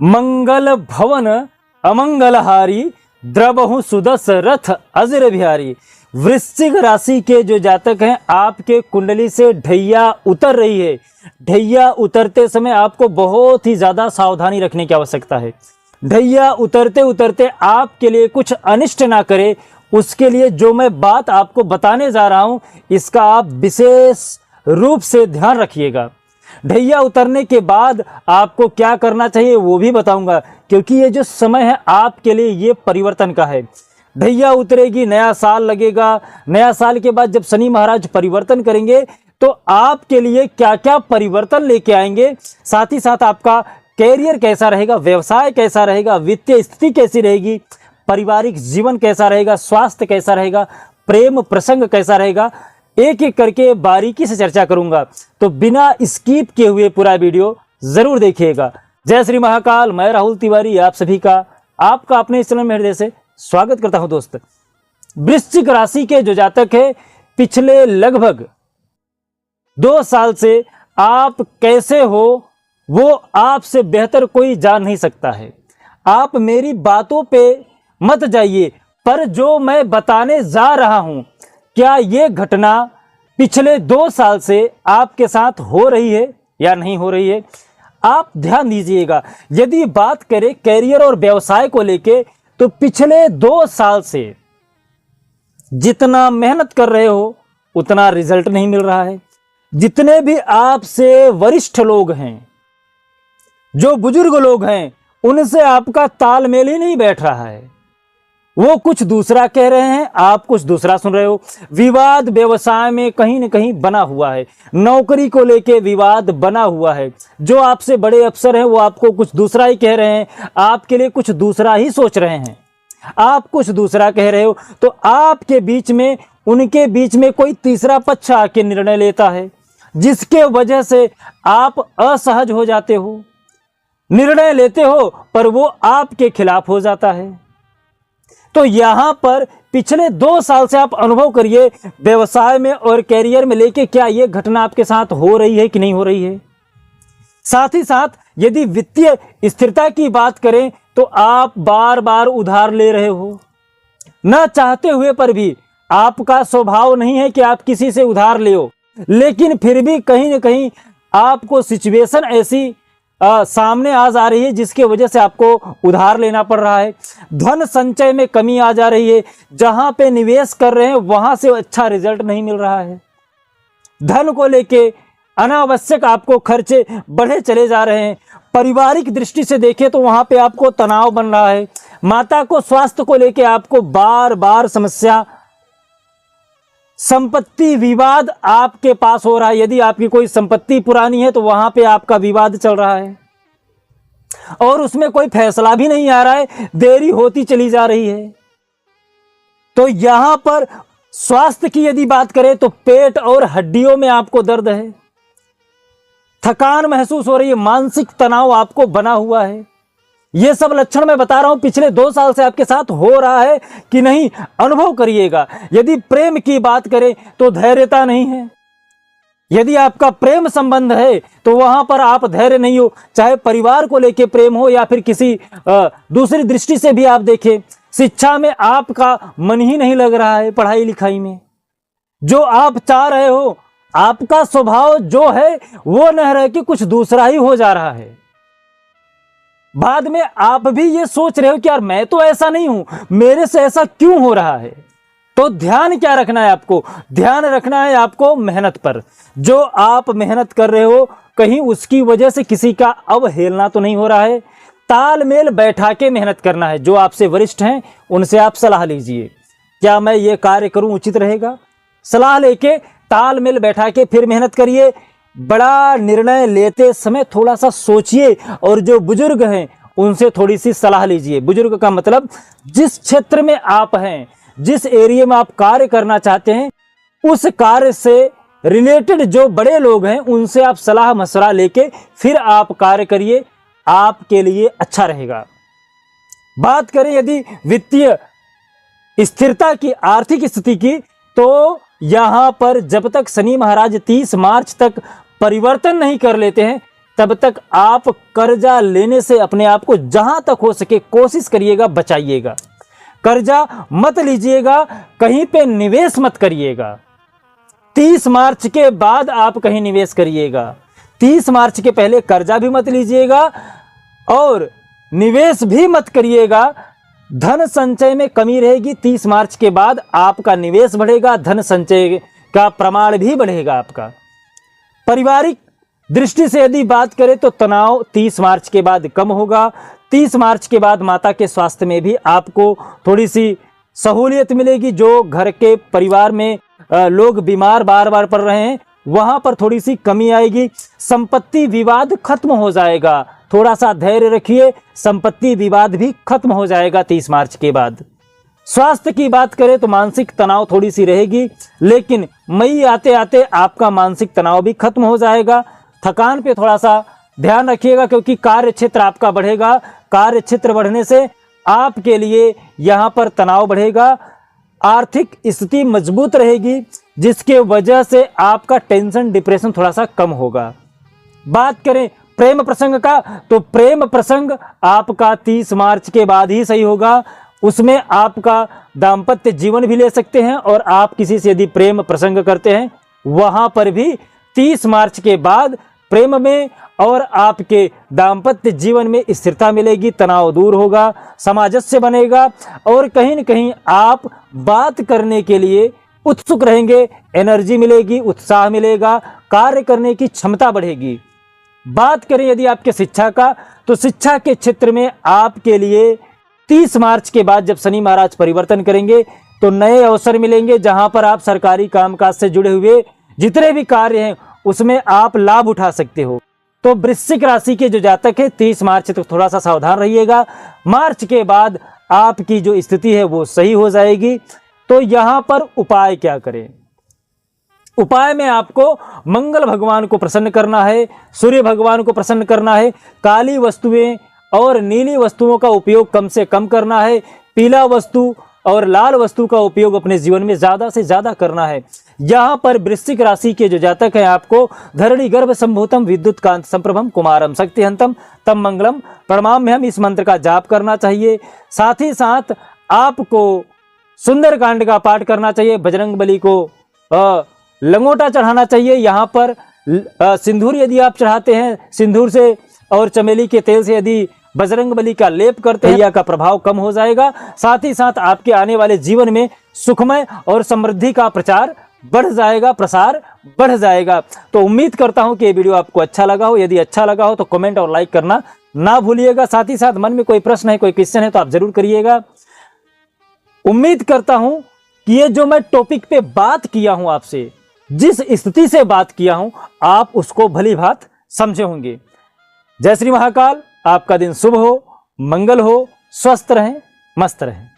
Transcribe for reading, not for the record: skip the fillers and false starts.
मंगल भवन अमंगलहारी, द्रवहु सुदस रथ अजर बिहारी। वृश्चिक राशि के जो जातक हैं, आपके कुंडली से ढैया उतर रही है। ढैया उतरते समय आपको बहुत ही ज्यादा सावधानी रखने की आवश्यकता है। ढैया उतरते उतरते आपके लिए कुछ अनिष्ट ना करे, उसके लिए जो मैं बात आपको बताने जा रहा हूं, इसका आप विशेष रूप से ध्यान रखिएगा। ढैया उतरने के बाद आपको क्या करना चाहिए वो भी बताऊंगा, क्योंकि ये जो समय है आपके लिए ये परिवर्तन का है। ढैया उतरेगी, नया साल लगेगा। नया साल के बाद जब शनि महाराज परिवर्तन करेंगे तो आपके लिए क्या क्या परिवर्तन लेके आएंगे, साथ ही साथ आपका कैरियर कैसा रहेगा, व्यवसाय कैसा रहेगा, वित्तीय स्थिति कैसी रहेगी, पारिवारिक जीवन कैसा रहेगा, स्वास्थ्य कैसा रहेगा, प्रेम प्रसंग कैसा रहेगा, एक एक करके बारीकी से चर्चा करूंगा। तो बिना स्किप किए हुए पूरा वीडियो जरूर देखिएगा। जय श्री महाकाल। मैं राहुल तिवारी आप सभी का आपका अपने इस चैनल में हृदय से स्वागत करता हूं। दोस्त, वृश्चिक राशि के जो जातक है, पिछले लगभग 2 साल से आप कैसे हो वो आपसे बेहतर कोई जान नहीं सकता है। आप मेरी बातों पे मत जाइए, पर जो मैं बताने जा रहा हूं, क्या ये घटना पिछले 2 साल से आपके साथ हो रही है या नहीं हो रही है, आप ध्यान दीजिएगा। यदि बात करें कैरियर और व्यवसाय को लेके, तो पिछले 2 साल से जितना मेहनत कर रहे हो उतना रिजल्ट नहीं मिल रहा है। जितने भी आपसे वरिष्ठ लोग हैं, जो बुजुर्ग लोग हैं, उनसे आपका तालमेल ही नहीं बैठ रहा है। वो कुछ दूसरा कह रहे हैं, आप कुछ दूसरा सुन रहे हो। विवाद व्यवसाय में कहीं न कहीं बना हुआ है। नौकरी को लेके विवाद बना हुआ है। जो आपसे बड़े अफसर हैं वो आपको कुछ दूसरा ही कह रहे हैं, आपके लिए कुछ दूसरा ही सोच रहे हैं, आप कुछ दूसरा कह रहे हो। तो आपके बीच में, उनके बीच में कोई तीसरा पक्ष आके निर्णय लेता है, जिसके वजह से आप असहज हो जाते हो। निर्णय लेते हो पर वो आपके खिलाफ हो जाता है। तो यहां पर पिछले 2 साल से आप अनुभव करिए, व्यवसाय में और कैरियर में लेके क्या ये घटना आपके साथ हो रही है कि नहीं हो रही है। साथ ही साथ यदि वित्तीय स्थिरता की बात करें, तो आप बार बार उधार ले रहे हो, न चाहते हुए पर भी। आपका स्वभाव नहीं है कि आप किसी से उधार ले हो, लेकिन फिर भी कहीं न कहीं आपको सिचुएशन ऐसी सामने आ जा रही है, जिसके वजह से आपको उधार लेना पड़ रहा है। धन संचय में कमी आ जा रही है। जहां पे निवेश कर रहे हैं वहां से अच्छा रिजल्ट नहीं मिल रहा है। धन को लेके अनावश्यक आपको खर्चे बढ़े चले जा रहे हैं। पारिवारिक दृष्टि से देखें तो वहां पे आपको तनाव बन रहा है। माता को स्वास्थ्य को लेके आपको बार बार समस्या, संपत्ति विवाद आपके पास हो रहा है। यदि आपकी कोई संपत्ति पुरानी है तो वहां पे आपका विवाद चल रहा है और उसमें कोई फैसला भी नहीं आ रहा है, देरी होती चली जा रही है। तो यहां पर स्वास्थ्य की यदि बात करें तो पेट और हड्डियों में आपको दर्द है, थकान महसूस हो रही है, मानसिक तनाव आपको बना हुआ है। ये सब लक्षण मैं बता रहा हूं पिछले 2 साल से आपके साथ हो रहा है कि नहीं, अनुभव करिएगा। यदि प्रेम की बात करें तो धैर्यता नहीं है। यदि आपका प्रेम संबंध है तो वहां पर आप धैर्य नहीं हो, चाहे परिवार को लेके प्रेम हो या फिर किसी दूसरी दृष्टि से भी आप देखें। शिक्षा में आपका मन ही नहीं लग रहा है, पढ़ाई लिखाई में जो आप चाह रहे हो, आपका स्वभाव जो है वो न रह के कुछ दूसरा ही हो जा रहा है। बाद में आप भी ये सोच रहे हो कि यार मैं तो ऐसा नहीं हूं, मेरे से ऐसा क्यों हो रहा है। तो ध्यान क्या रखना है आपको? ध्यान रखना है आपको मेहनत पर। जो आप मेहनत कर रहे हो, कहीं उसकी वजह से किसी का अवहेलना तो नहीं हो रहा है। तालमेल बैठा के मेहनत करना है। जो आपसे वरिष्ठ हैं उनसे आप सलाह लीजिए, क्या मैं ये कार्य करूं उचित रहेगा। सलाह लेके तालमेल बैठा के फिर मेहनत करिए। बड़ा निर्णय लेते समय थोड़ा सा सोचिए, और जो बुजुर्ग हैं उनसे थोड़ी सी सलाह लीजिए। बुजुर्ग का मतलब जिस क्षेत्र में आप हैं, जिस एरिया में आप कार्य करना चाहते हैं, उस कार्य से रिलेटेड जो बड़े लोग हैं उनसे आप सलाह मशवरा लेके फिर आप कार्य करिए, आपके लिए अच्छा रहेगा। बात करें यदि वित्तीय स्थिरता की, आर्थिक स्थिति की, तो यहां पर जब तक शनि महाराज 30 मार्च तक परिवर्तन नहीं कर लेते हैं, तब तक आप कर्जा लेने से अपने आप को जहां तक हो सके कोशिश करिएगा बचाइएगा। कर्जा मत लीजिएगा, कहीं पे निवेश मत करिएगा। 30 मार्च के बाद आप कहीं निवेश करिएगा। 30 मार्च के पहले कर्जा भी मत लीजिएगा और निवेश भी मत करिएगा। धन संचय में कमी रहेगी। 30 मार्च के बाद आपका निवेश बढ़ेगा, धन संचय का प्रमाण भी बढ़ेगा आपका। पारिवारिक दृष्टि से यदि बात करें तो तनाव 30 मार्च के बाद कम होगा। 30 मार्च के बाद माता के स्वास्थ्य में भी आपको थोड़ी सी सहूलियत मिलेगी। जो घर के परिवार में लोग बीमार बार बार पड़ रहे हैं, वहां पर थोड़ी सी कमी आएगी। संपत्ति विवाद खत्म हो जाएगा। थोड़ा सा धैर्य रखिए, संपत्ति विवाद भी खत्म हो जाएगा 30 मार्च के बाद। स्वास्थ्य की बात करें तो मानसिक तनाव थोड़ी सी रहेगी, लेकिन मई आते आते आपका मानसिक तनाव भी खत्म हो जाएगा। थकान पे थोड़ा सा ध्यान रखिएगा, क्योंकि कार्य क्षेत्र आपका बढ़ेगा। कार्य क्षेत्र बढ़ने से आपके लिए यहां पर तनाव बढ़ेगा। आर्थिक स्थिति मजबूत रहेगी, जिसके वजह से आपका टेंशन डिप्रेशन थोड़ा सा कम होगा। बात करें प्रेम प्रसंग का, तो प्रेम प्रसंग आपका 30 मार्च के बाद ही सही होगा। उसमें आपका दाम्पत्य जीवन भी ले सकते हैं, और आप किसी से यदि प्रेम प्रसंग करते हैं वहां पर भी 30 मार्च के बाद प्रेम में और आपके दाम्पत्य जीवन में स्थिरता मिलेगी, तनाव दूर होगा, सामंजस्य बनेगा, और कहीं न कहीं आप बात करने के लिए उत्सुक रहेंगे, एनर्जी मिलेगी, उत्साह मिलेगा, कार्य करने की क्षमता बढ़ेगी। बात करें यदि आपके शिक्षा का, तो शिक्षा के क्षेत्र में आपके लिए 30 मार्च के बाद जब शनि महाराज परिवर्तन करेंगे तो नए अवसर मिलेंगे, जहां पर आप सरकारी कामकाज से जुड़े हुए जितने भी कार्य हैं उसमें आप लाभ उठा सकते हो। तो वृश्चिक राशि के जो जातक है 30 मार्च तक थोड़ा सा सावधान रहिएगा। मार्च के बाद आपकी जो स्थिति है वो सही हो जाएगी। तो यहां पर उपाय क्या करें? उपाय में आपको मंगल भगवान को प्रसन्न करना है, सूर्य भगवान को प्रसन्न करना है, काली वस्तुएं और नीली वस्तुओं का उपयोग कम से कम करना है, पीला वस्तु और लाल वस्तु का उपयोग अपने जीवन में ज्यादा से ज्यादा करना है। यहाँ पर वृश्चिक राशि के जो जातक हैं आपको धरणी गर्भ संभूतम विद्युत कांत संप्रभम कुमारम शक्तिहंतम तम मंगलम प्रणाम में हम इस मंत्र का जाप करना चाहिए। साथ ही साथ आपको सुंदरकांड का पाठ करना चाहिए, बजरंग बली को लंगोटा चढ़ाना चाहिए। यहाँ पर सिंदूर यदि आप चढ़ाते हैं, सिंदूर से और चमेली के तेल से यदि बजरंग बली का लेप करते हैं, का प्रभाव कम हो जाएगा। साथ ही साथ आपके आने वाले जीवन में सुखमय और समृद्धि का प्रचार बढ़ जाएगा, प्रसार बढ़ जाएगा। तो उम्मीद करता हूं कि ये वीडियो आपको अच्छा लगा हो। यदि अच्छा लगा हो तो कमेंट और लाइक करना ना भूलिएगा। साथ ही साथ मन में कोई प्रश्न है, कोई क्वेश्चन है तो आप जरूर करिएगा। उम्मीद करता हूं कि ये जो मैं टॉपिक पे बात किया हूं आपसे, जिस स्थिति से बात किया हूं, आप उसको भली भांति समझे होंगे। जय श्री महाकाल। आपका दिन शुभ हो, मंगल हो, स्वस्थ रहें, मस्त रहें।